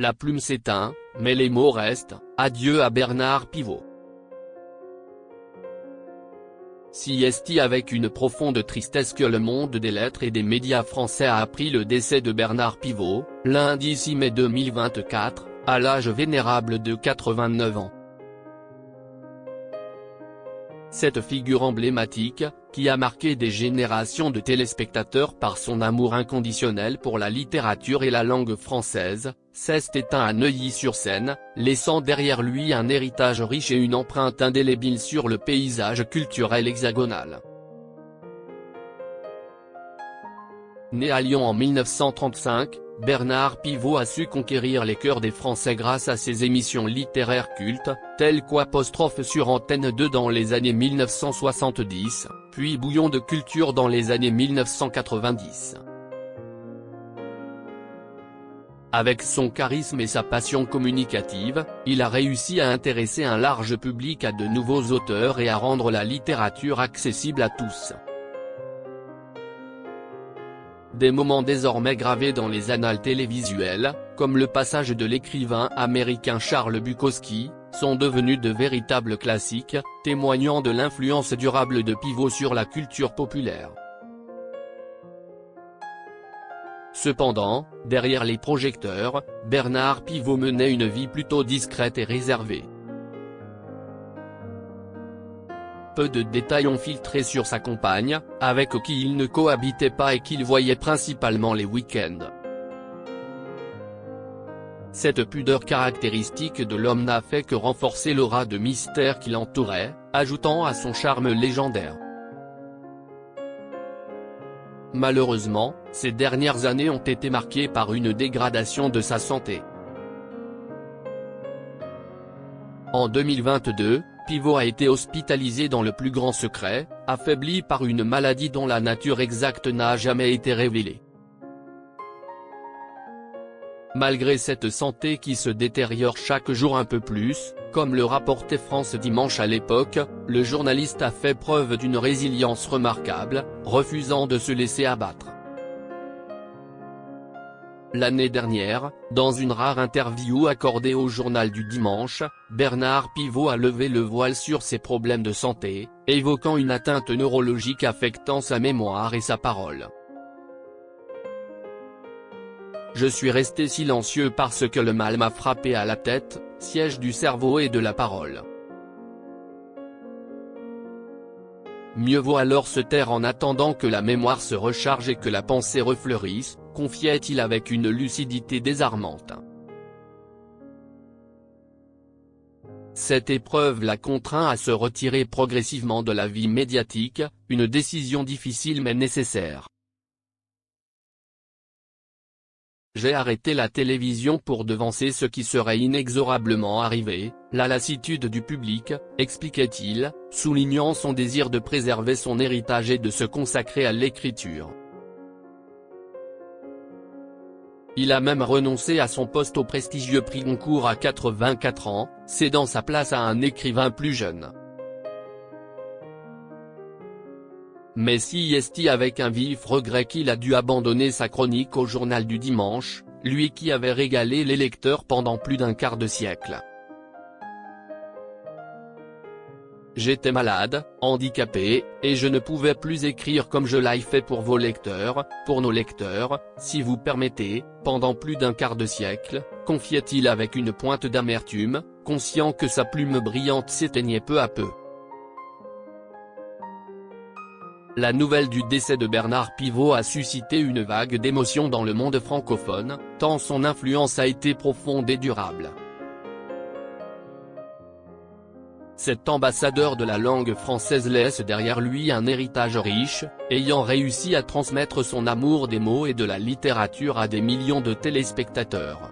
La plume s'éteint, mais les mots restent, adieu à Bernard Pivot. Si est avec une profonde tristesse que le monde des lettres et des médias français a appris le décès de Bernard Pivot, lundi 6 mai 2024, à l'âge vénérable de 89 ans. Cette figure emblématique, qui a marqué des générations de téléspectateurs par son amour inconditionnel pour la littérature et la langue française, s'est éteint à Neuilly-sur-Seine, laissant derrière lui un héritage riche et une empreinte indélébile sur le paysage culturel hexagonal. Né à Lyon en 1935, Bernard Pivot a su conquérir les cœurs des Français grâce à ses émissions littéraires cultes, telles qu'Apostrophe sur Antenne 2 dans les années 1970, puis Bouillon de culture dans les années 1990. Avec son charisme et sa passion communicative, il a réussi à intéresser un large public à de nouveaux auteurs et à rendre la littérature accessible à tous. Des moments désormais gravés dans les annales télévisuelles, comme le passage de l'écrivain américain Charles Bukowski, sont devenus de véritables classiques, témoignant de l'influence durable de Pivot sur la culture populaire. Cependant, derrière les projecteurs, Bernard Pivot menait une vie plutôt discrète et réservée. Peu de détails ont filtré sur sa compagne, avec qui il ne cohabitait pas et qu'il voyait principalement les week-ends. Cette pudeur caractéristique de l'homme n'a fait que renforcer l'aura de mystère qui l'entourait, ajoutant à son charme légendaire. Malheureusement, ces dernières années ont été marquées par une dégradation de sa santé. En 2022, Pivot a été hospitalisé dans le plus grand secret, affaibli par une maladie dont la nature exacte n'a jamais été révélée. Malgré cette santé qui se détériore chaque jour un peu plus, comme le rapportait France Dimanche à l'époque, le journaliste a fait preuve d'une résilience remarquable, refusant de se laisser abattre. L'année dernière, dans une rare interview accordée au Journal du Dimanche, Bernard Pivot a levé le voile sur ses problèmes de santé, évoquant une atteinte neurologique affectant sa mémoire et sa parole. Je suis resté silencieux parce que le mal m'a frappé à la tête, siège du cerveau et de la parole. Mieux vaut alors se taire en attendant que la mémoire se recharge et que la pensée refleurisse, confiait-il avec une lucidité désarmante. Cette épreuve l'a contraint à se retirer progressivement de la vie médiatique, une décision difficile mais nécessaire. J'ai arrêté la télévision pour devancer ce qui serait inexorablement arrivé, la lassitude du public, expliquait-il, soulignant son désir de préserver son héritage et de se consacrer à l'écriture. Il a même renoncé à son poste au prestigieux prix Goncourt à 84 ans, cédant sa place à un écrivain plus jeune. Mais si est avec un vif regret qu'il a dû abandonner sa chronique au Journal du Dimanche, lui qui avait régalé les lecteurs pendant plus d'un quart de siècle. J'étais malade, handicapé, et je ne pouvais plus écrire comme je l'ai fait pour vos lecteurs, pour nos lecteurs, si vous permettez, pendant plus d'un quart de siècle, confiait-il avec une pointe d'amertume, conscient que sa plume brillante s'éteignait peu à peu. La nouvelle du décès de Bernard Pivot a suscité une vague d'émotions dans le monde francophone, tant son influence a été profonde et durable. Cet ambassadeur de la langue française laisse derrière lui un héritage riche, ayant réussi à transmettre son amour des mots et de la littérature à des millions de téléspectateurs.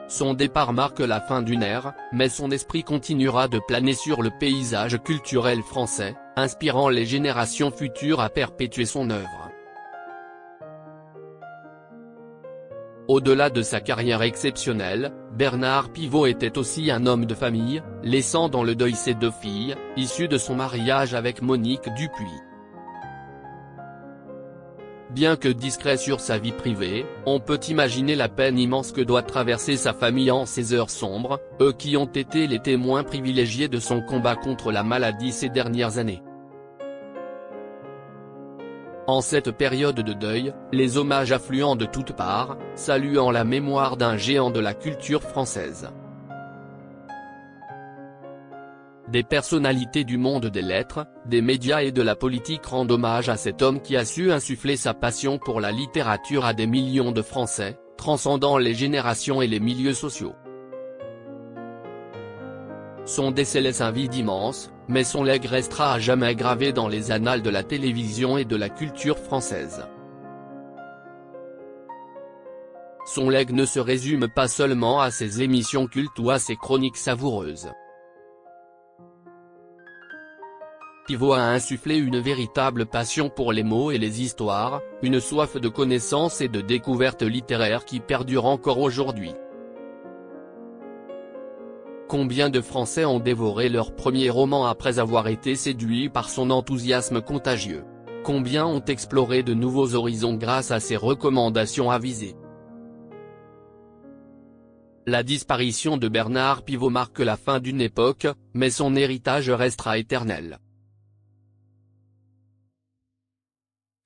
Son départ marque la fin d'une ère, mais son esprit continuera de planer sur le paysage culturel français, inspirant les générations futures à perpétuer son œuvre. Au-delà de sa carrière exceptionnelle, Bernard Pivot était aussi un homme de famille, laissant dans le deuil ses 2 filles, issues de son mariage avec Monique Dupuis. Bien que discret sur sa vie privée, on peut imaginer la peine immense que doit traverser sa famille en ces heures sombres, eux qui ont été les témoins privilégiés de son combat contre la maladie ces dernières années. En cette période de deuil, les hommages affluent de toutes parts, saluant la mémoire d'un géant de la culture française. Des personnalités du monde des lettres, des médias et de la politique rendent hommage à cet homme qui a su insuffler sa passion pour la littérature à des millions de Français, transcendant les générations et les milieux sociaux. Son décès laisse un vide immense, mais son legs restera à jamais gravé dans les annales de la télévision et de la culture française. Son legs ne se résume pas seulement à ses émissions cultes ou à ses chroniques savoureuses. Pivot a insufflé une véritable passion pour les mots et les histoires, une soif de connaissance et de découverte littéraire qui perdure encore aujourd'hui. Combien de Français ont dévoré leur premier roman après avoir été séduits par son enthousiasme contagieux? Combien ont exploré de nouveaux horizons grâce à ses recommandations avisées? La disparition de Bernard Pivot marque la fin d'une époque, mais son héritage restera éternel.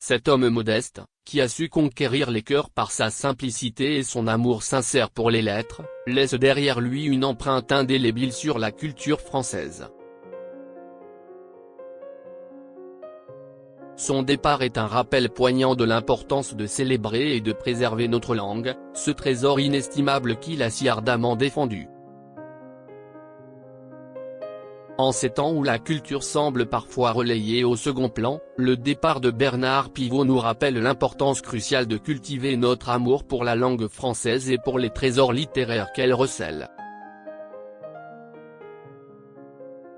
Cet homme modeste, qui a su conquérir les cœurs par sa simplicité et son amour sincère pour les lettres, laisse derrière lui une empreinte indélébile sur la culture française. Son départ est un rappel poignant de l'importance de célébrer et de préserver notre langue, ce trésor inestimable qu'il a si ardemment défendu. En ces temps où la culture semble parfois relayée au second plan, le départ de Bernard Pivot nous rappelle l'importance cruciale de cultiver notre amour pour la langue française et pour les trésors littéraires qu'elle recèle.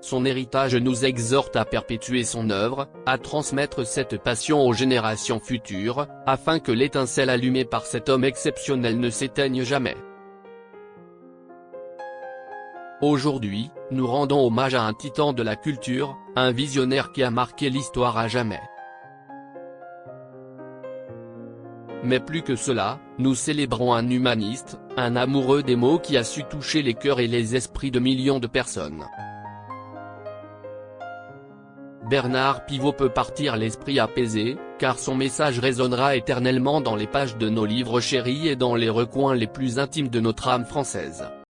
Son héritage nous exhorte à perpétuer son œuvre, à transmettre cette passion aux générations futures, afin que l'étincelle allumée par cet homme exceptionnel ne s'éteigne jamais. Aujourd'hui, nous rendons hommage à un titan de la culture, un visionnaire qui a marqué l'histoire à jamais. Mais plus que cela, nous célébrons un humaniste, un amoureux des mots qui a su toucher les cœurs et les esprits de millions de personnes. Bernard Pivot peut partir l'esprit apaisé, car son message résonnera éternellement dans les pages de nos livres chéris et dans les recoins les plus intimes de notre âme française.